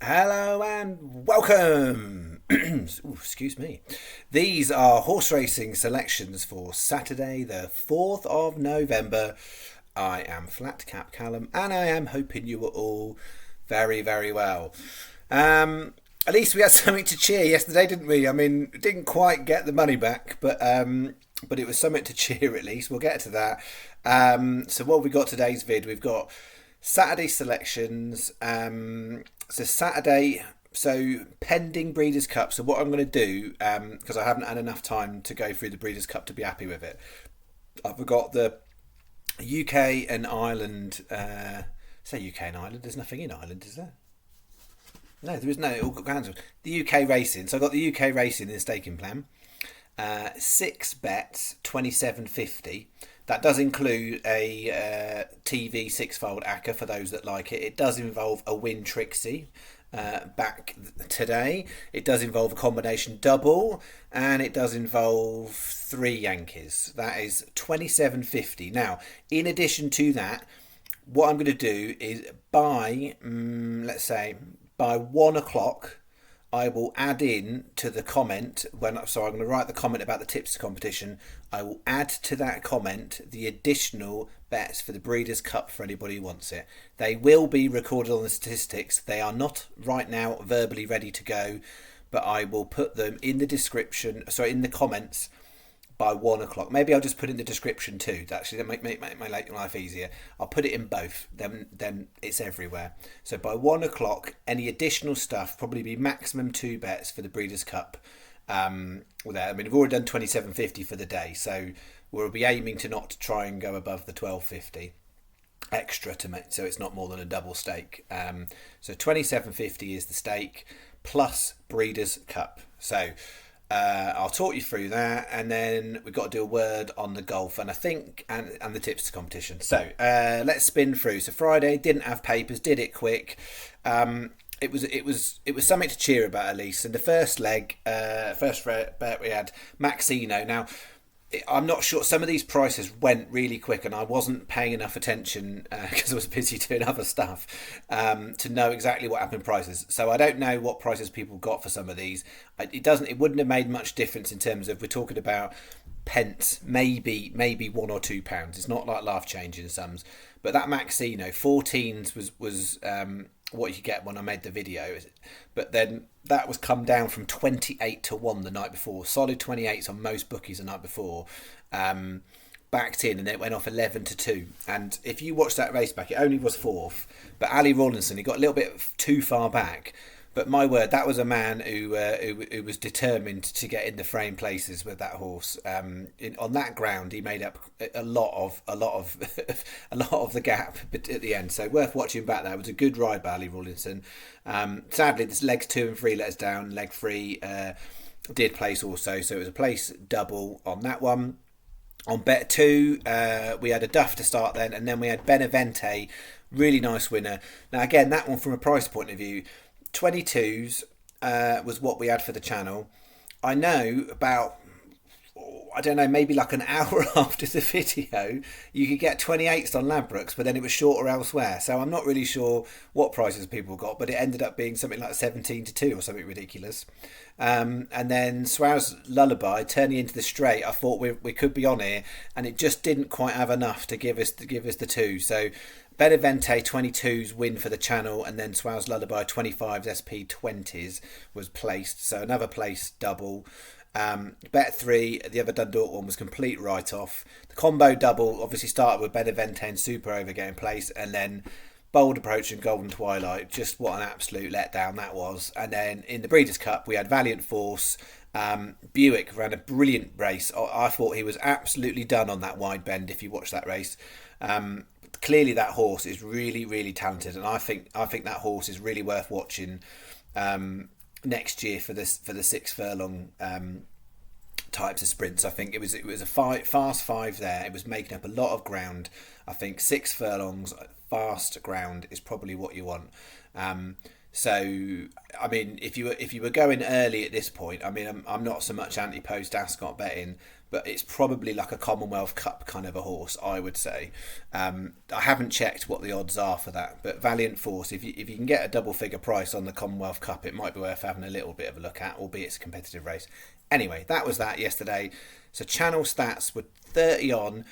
Hello and welcome. Ooh, excuse me. These are horse racing selections for Saturday, the 4th of November. I am Flat Cap Callum and I am hoping you were all very, very well. At least we had something to cheer yesterday, didn't we? I mean, didn't quite get the money back, but it was something to cheer at least. We'll get to that. So what have we got today's vid? We've got Saturday selections. So Saturday, so pending Breeders' Cup. So what I'm going to do, because I haven't had enough time to go through the Breeders' Cup to be happy with it, I've got the UK and Ireland. Say UK and Ireland. There's nothing in Ireland, is there? No, there is no. It all got cancelled. The UK racing. So I got the UK racing in the staking plan. 6 bets, 27.50. That does include a TV six-fold ACCA for those that like it. It does involve a Win Trixie back today. It does involve a combination double, and it does involve 3 Yankees. That is 27.50. Now, in addition to that, what I'm going to do is let's say, by 1 o'clock. I will add in to the comment so I'm going to write the comment about the tips competition. I will add to that comment the additional bets for the Breeders' Cup for anybody who wants it. They will be recorded on the statistics. They are not right now verbally ready to go, but I will put them in the description, in the comments by 1 o'clock. Maybe I'll just put it in the description too. Actually, that make my life easier. I'll put it in both. Then it's everywhere. So by 1 o'clock, any additional stuff probably be maximum 2 bets for the Breeders' Cup. We've already done 27.50 for the day, so we'll be aiming to not try and go above the 12.50 extra to make so it's not more than a double stake. So 27.50 is the stake plus Breeders' Cup. So. I'll talk you through that, and then we've got to do a word on the golf, and I think and the tips competition. So let's spin through. So Friday didn't have papers, did it quick. It was something to cheer about at least. In the first leg, first bet we had Maxino. Now I'm not sure. Some of these prices went really quick, and I wasn't paying enough attention because I was busy doing other stuff to know exactly what happened prices. So I don't know what prices people got for some of these. It wouldn't have made much difference in terms of we're talking about pence, maybe £1 or £2. It's not like life changing sums. But that Maxino 14s was what you get when I made the video, but then that was come down from 28 to 1 the night before. Solid 28s on most bookies the night before. Backed in and it went off 11 to 2. And if you watch that race back, it only was fourth. But Ali Rawlinson, he got a little bit too far back. But my word, that was a man who was determined to get in the frame places with that horse. On that ground, he made up a lot of a lot of the gap at the end. So worth watching back. There it was a good ride by Ali Rawlinson. Sadly, this legs 2 and 3 let us down. Leg 3 did place also, so it was a place double on that one. On bet 2, we had a duff to start then, and then we had Benevente, really nice winner. Now again, that one from a price point of view. 22s was what we had for the channel. I know about, I don't know, maybe like an hour after the video, you could get 28s on Ladbrokes, but then it was shorter elsewhere. So I'm not really sure what prices people got, but it ended up being something like 17 to 2 or something ridiculous. And then Swow's Lullaby turning into the straight, I thought we could be on here, and it just didn't quite have enough to give us the 2. So Benevente 22s win for the channel, and then Swow's Lullaby 25s SP 20s was placed. So another place double. Bet 3, the other Dundalk one was complete write-off. The combo double obviously started with Benevente and Super Over getting placed, and then Bold Approach and Golden Twilight. Just what an absolute letdown that was. And then in the Breeders' Cup, we had Valiant Force. Buick ran a brilliant race. I thought he was absolutely done on that wide bend if you watch that race. Clearly that horse is really, really talented, and I think that horse is really worth watching next year for the 6 furlong types of sprints. I think it was a fast 5 there. It was making up a lot of ground. I think 6 furlongs fast ground is probably what you want. So I mean, if you were going early at this point, I mean, I'm not so much anti-post Ascot betting, but it's probably like a Commonwealth Cup kind of a horse, I would say. I haven't checked what the odds are for that, but Valiant Force, if you can get a double figure price on the Commonwealth Cup, it might be worth having a little bit of a look at, albeit it's a competitive race. Anyway, that was that yesterday. So channel stats were 30 on,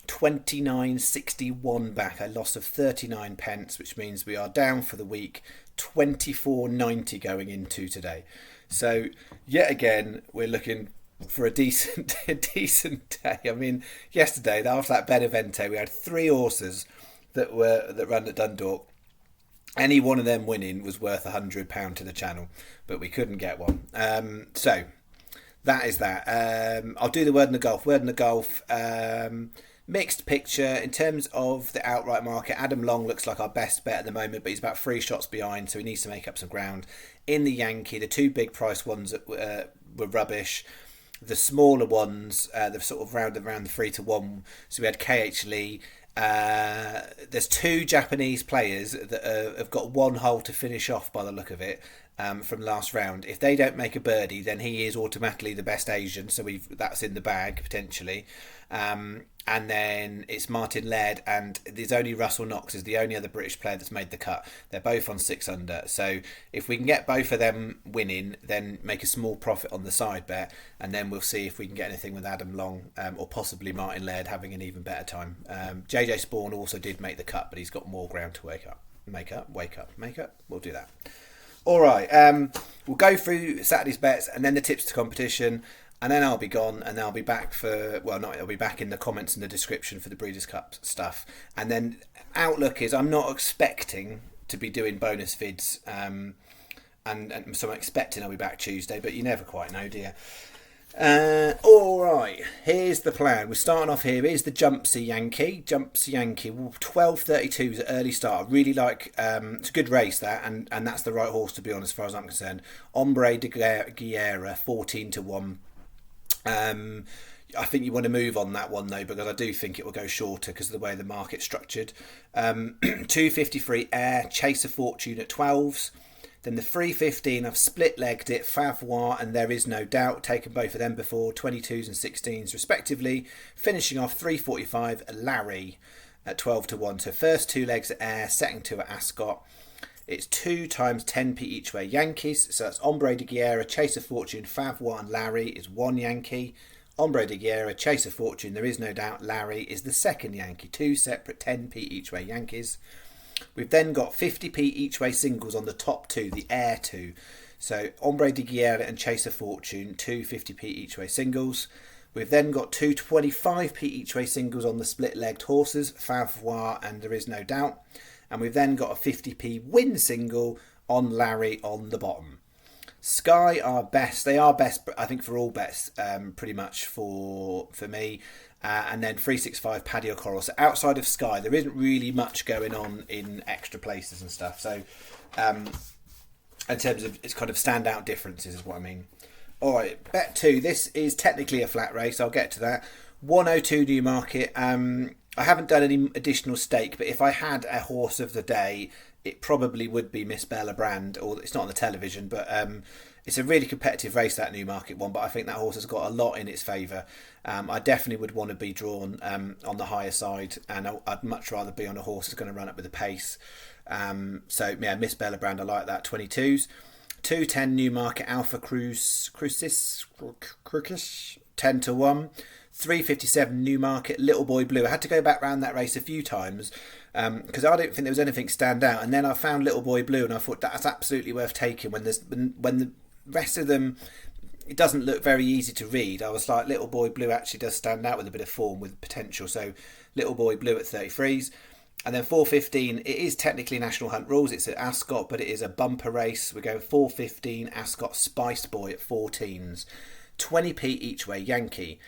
29.61 back, a loss of 39 pence, which means we are down for the week, 24.90 going into today. So yet again, we're looking for a decent day. I mean, yesterday after that Benevento, we had 3 horses that run at Dundalk. Any one of them winning was worth £100 to the channel, but we couldn't get one. So that is that. I'll do the word in the golf. Mixed picture in terms of the outright market. Adam Long looks like our best bet at the moment, but he's about 3 shots behind, so he needs to make up some ground. In the Yankee, the 2 big price ones that were rubbish. The smaller ones, they've sort of rounded around the 3 to 1. So we had KH Lee. There's 2 Japanese players that have got 1 hole to finish off by the look of it. From last round. If they don't make a birdie, then he is automatically the best Asian, so that's in the bag potentially. And then it's Martin Laird, and there's only Russell Knox is the only other British player that's made the cut. They're both on 6 under, so if we can get both of them winning, then make a small profit on the side bet, and then we'll see if we can get anything with Adam Long or possibly Martin Laird having an even better time. JJ Spawn also did make the cut, but he's got more ground to make up. We'll do that. All right, we'll go through Saturday's bets and then the tips to competition, and then I'll be gone, and I'll be back I'll be back in the comments and the description for the Breeders' Cup stuff. And then outlook is I'm not expecting to be doing bonus vids, and so I'm expecting I'll be back Tuesday, but you never quite know, do you? Alright, here's the plan. We're starting off here. Here's the Jumpsy Yankee. 12.32 is an early start. I really like it's a good race that, and that's the right horse to be on as far as I'm concerned. Ombre de Guerra 14 to 1. I think you want to move on that one though, because I do think it will go shorter because of the way the market's structured. 253 Air, Chase of Fortune at 12s. Then the 315, I've split-legged it, Favois and There Is No Doubt, taken both of them before, 22s and 16s respectively. Finishing off 345, Larry at 12 to 1. So first 2 legs at Air, second 2 at Ascot. It's 2 times 10p each way Yankees. So that's Ombre de Guerra, Chase of Fortune, Favois and Larry is 1 Yankee. Ombre de Guerra, Chase of Fortune, There Is No Doubt, Larry is the second Yankee. 2 separate 10p each way Yankees. We've then got 50p each way singles on the top 2, the Air 2. So Ombre de Guerra and Chase of Fortune, 2 50p each way singles. We've then got 2 25p each way singles on the split-legged horses, Favois and There Is No Doubt. And we've then got a 50p win single on Larry on the bottom. Sky are best. They are best, I think, for all bets, pretty much for me. And then 365 Paddy O'Corral. So outside of Sky, there isn't really much going on in extra places and stuff. So in terms of its kind of standout differences is what I mean. All right, bet 2. This is technically a flat race. I'll get to that. 102 Newmarket. I haven't done any additional stake, but if I had a horse of the day, it probably would be Miss Bella Brand. Or it's not on the television, but it's a really competitive race, that Newmarket one, but I think that horse has got a lot in its favour. I definitely would want to be drawn on the higher side, and I'd much rather be on a horse that's going to run up with the pace. So, yeah, Miss Bella Brand, I like that. 22s. 210 Newmarket Alpha Crucis 10 to 1. 357 Newmarket Little Boy Blue. I had to go back round that race a few times because I don't think there was anything stand out. And then I found Little Boy Blue, and I thought that's absolutely worth taking. When the rest of them, it doesn't look very easy to read. I was like, Little Boy Blue actually does stand out with a bit of form, with potential. So Little Boy Blue at 33s. And then 415, it is technically National Hunt rules. It's at Ascot, but it is a bumper race. We're going 415 Ascot Spice Boy at 14s. 20p each way Yankee.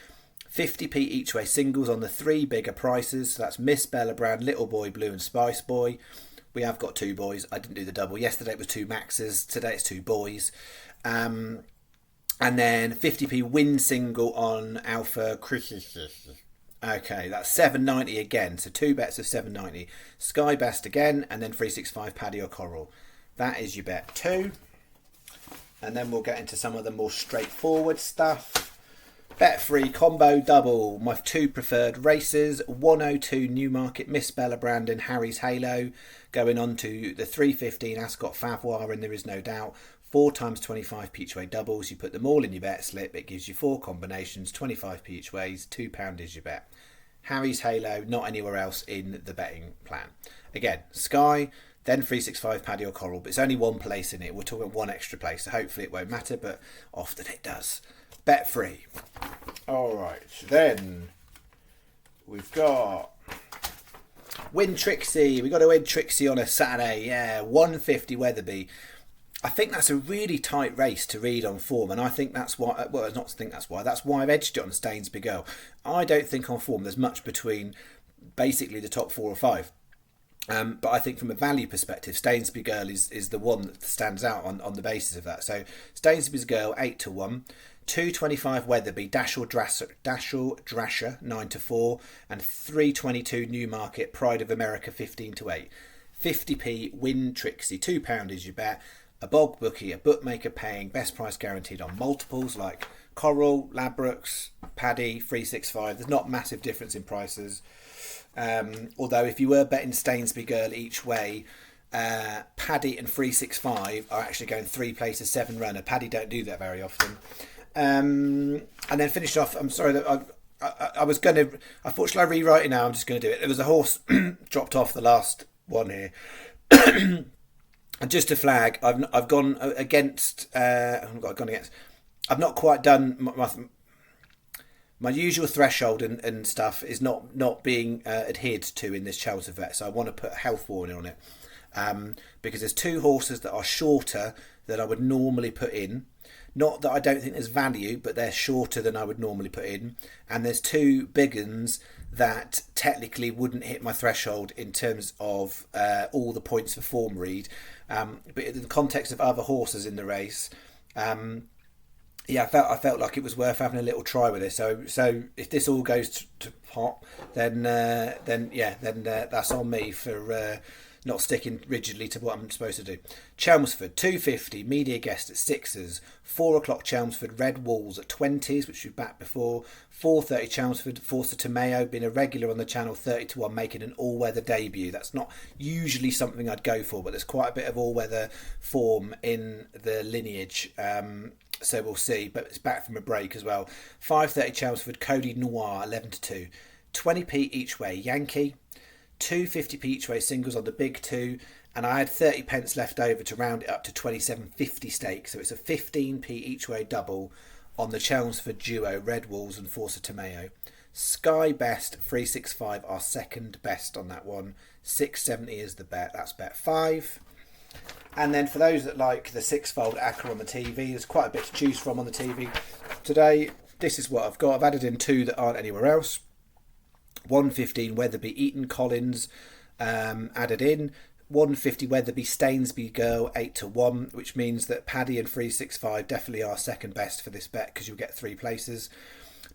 50p each way singles on the 3 bigger prices. So that's Miss Bella Brand, Little Boy Blue and Spice Boy. We have got 2 boys. I didn't do the double. Yesterday it was 2 maxes. Today it's 2 boys. And then 50p win single on Alpha Cricket. Okay, that's 790 again. So 2 bets of 790. Sky Best again, and then 365 Paddy O'Corral. That is your bet 2. And then we'll get into some of the more straightforward stuff. Bet-free combo double. My two preferred races: 102 Newmarket Miss Bella Brandon Harry's Halo, going on to the 315 Ascot Favois, and there is no doubt. 4 times 25p each way doubles. You put them all in your bet slip. It gives you 4 combinations, 25p each ways. £2 is your bet. Harry's Halo, not anywhere else in the betting plan. Again, Sky, then 365 Paddy or Coral, but it's only one place in it. We're talking one extra place, so hopefully it won't matter, but often it does. Bet free. All right, then we've got Win Trixie. We've got to win Trixie on a Saturday. Yeah, 150 Wetherby. I think that's a really tight race to read on form, and I think that's why. Well, not to think that's why. That's why I've edged it on Stainsby Girl. I don't think on form there's much between basically the top 4 or 5. But I think from a value perspective, Stainsby Girl is the one that stands out on the basis of that. So Stainsby's Girl 8-1, 225 Wetherby, Dashel Drasher 9-4, and 322 Newmarket Pride of America 15-8. 50p Win Trixie, £2 is your bet. A bog bookie, a bookmaker paying best price guaranteed on multiples like Coral, Ladbrokes, Paddy, 365. There's not massive difference in prices. Although if you were betting Stainsby Girl each way, Paddy and 365 are actually going 3 places 7 runner. Paddy don't do that very often. And then finish off. I'm sorry that I was going to. Unfortunately, I rewrite it now. I'm just going to do it. There was a horse dropped off the last one here. And just to flag, I've gone against. I've gone against. I've not quite done my usual threshold and stuff is not being adhered to in this Chelmsford vet. So I want to put a health warning on it because there's 2 horses that are shorter than I would normally put in. Not that I don't think there's value, but they're shorter than I would normally put in. And there's 2 big uns that technically wouldn't hit my threshold in terms of all the points for form read. But in the context of other horses in the race, I felt like it was worth having a little try with this. So if this all goes to pot, then that's on me for not sticking rigidly to what I'm supposed to do. Chelmsford 250 media guest at 6s, 4 o'clock Chelmsford Red Walls at 20s, which we've backed before. 4:30 Chelmsford Forster Tomeo, been a regular on the channel, 30-1, making an all-weather debut. That's not usually something I'd go for, but there's quite a bit of all-weather form in the lineage. So we'll see, but it's back from a break as well. 5:30 Chelmsford Cody Noir 11-2, 20p each way Yankee, 250p each way singles on the big 2, and I had 30 pence left over to round it up to 27.50 stake, so it's a 15p each way double on the Chelmsford duo Red Walls and Forster Tomeo. Sky Best 365 are second best on that one. 670 is the bet. That's bet 5. And then for those that like the 6-fold ACCA on the TV, there's quite a bit to choose from on the TV today. This is what I've got. I've added in 2 that aren't anywhere else. 115 Wetherby Eaton Collins added in. 150 Wetherby Stainsby Girl 8-1, which means that Paddy and 365 definitely are second best for this bet because you'll get 3 places.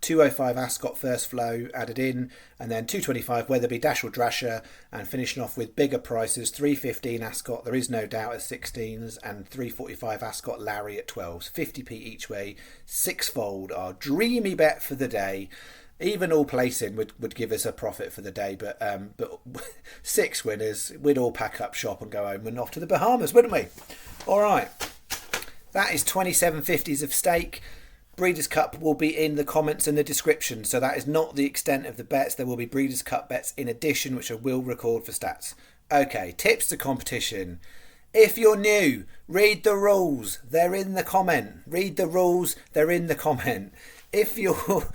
205 Ascot First Flow added in, and then 225 Wetherby Dashel Drasher, and finishing off with bigger prices 315 Ascot There Is No Doubt at 16s, and 345 Ascot Larry at 12s. 50p each way, 6-fold, our dreamy bet for the day. Even all placing would give us a profit for the day, but 6 winners, we'd all pack up shop and go home and off to the Bahamas, wouldn't we? All right, that is 27.50s of stake. Breeders' Cup will be in the comments and the description, so that is not the extent of the bets. There will be Breeders' Cup bets in addition, which I will record for stats. Okay, tips to competition. If you're new, read the rules. They're in the comment. Read the rules. They're in the comment. If you've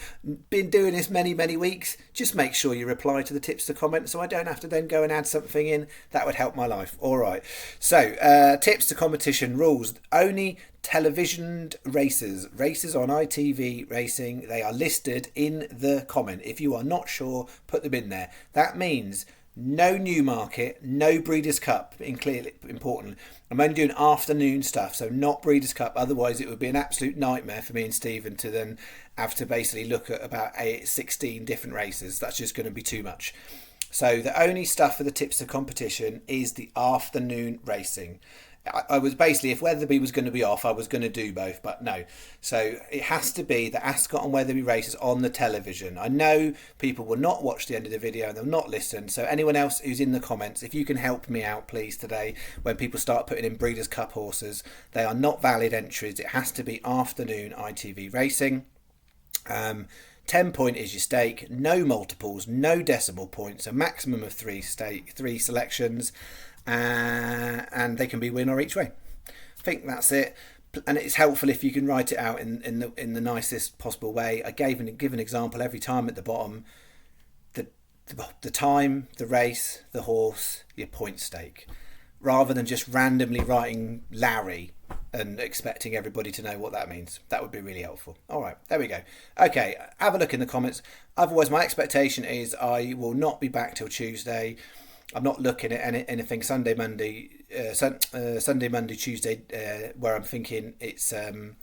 been doing this many weeks, just make sure you reply to the tips to comment so I don't have to then go and add something in. That would help my life. All right. So, tips to competition rules. Only televisioned races on ITV Racing, they are listed in the comment. If you are not sure, put them in there. That means no Newmarket, no Breeders' Cup, clearly important. I'm only doing afternoon stuff, so not Breeders' Cup. Otherwise, it would be an absolute nightmare for me and Stephen to then have to basically look at about 16 different races. That's just going to be too much. So the only stuff for the tips of competition is the afternoon racing. I was basically, if Wetherby was going to be off, I was going to do both, but no. So it has to be the Ascot and Wetherby races on the television. I know people will not watch the end of the video and they'll not listen. So anyone else who's in the comments, if you can help me out, please, today, when people start putting in Breeders' Cup horses, they are not valid entries. It has to be afternoon ITV racing. 10 point is your stake, no multiples, no decimal points, a maximum of three selections, and they can be win or each way. I think that's it, and it's helpful if you can write it out in the nicest possible way. I give an example every time at the bottom: the time, the race, the horse, your point stake, rather than just randomly writing Larry and expecting everybody to know what that means. That would be really helpful. All right, there we go. Okay, have a look in the comments. Otherwise, my expectation is I will not be back till Tuesday. I'm not looking at anything Sunday, Monday, Tuesday, where I'm thinking it's going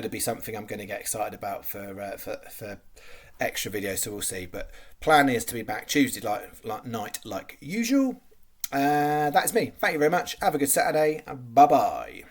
to be something I'm going to get excited about for extra videos. So we'll see. But plan is to be back Tuesday night like usual. That's me. Thank you very much. Have a good Saturday. Bye bye.